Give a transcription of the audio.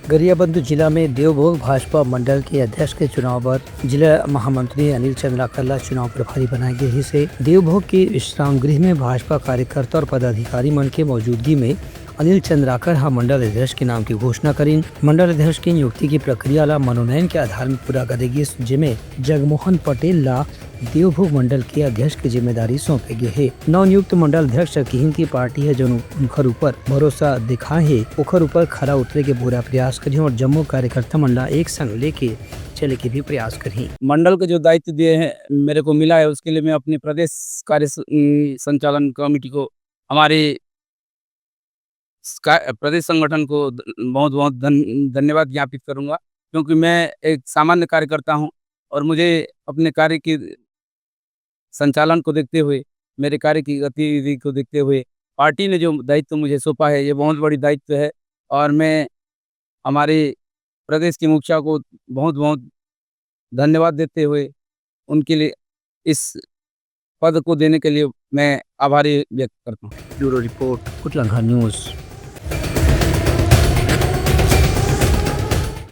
गरियाबंद जिला में देवभोग भाजपा मंडल के अध्यक्ष के चुनाव पर जिला महामंत्री अनिल चंद्राकरला चुनाव प्रभारी बनाए गए से देवभोग के विश्राम गृह में भाजपा कार्यकर्ता और पदाधिकारी मन के मौजूदगी में अनिल चंद्राकर मंडल अध्यक्ष के नाम की घोषणा करी। मंडल अध्यक्ष की नियुक्ति की प्रक्रिया ला मनोनयन के आधार में पूरा करेगी, जिसमें जगमोहन पटेल ला देवभोग मंडल के अध्यक्ष की जिम्मेदारी सौंपे गए है। नवनियुक्त मंडल अध्यक्ष किहिन की पार्टी है जो उनकर ऊपर भरोसा दिखाए है, ओखर ऊपर खरा उतरे के पूरा प्रयास करी और जम्मू कार्यकर्ता मंडल एक संग लेके चले के भी प्रयास करी। मंडल के जो दायित्व दिए हैं मेरे को मिला है, उसके लिए मैं अपनी प्रदेश कार्य संचालन कमेटी को, हमारे प्रदेश संगठन को बहुत बहुत धन्यवाद ज्ञापित करूंगा, क्योंकि मैं एक सामान्य कार्यकर्ता हूं और मुझे अपने कार्य की संचालन को देखते हुए, मेरे कार्य की गतिविधि को देखते हुए पार्टी ने जो दायित्व मुझे सौंपा है, ये बहुत बड़ी दायित्व है और मैं हमारे प्रदेश की मुखिया को बहुत बहुत धन्यवाद देते हुए उनके लिए इस पद को देने के लिए मैं आभारी व्यक्त करता हूँ। ब्यूरो रिपोर्ट, उटलंघा न्यूज।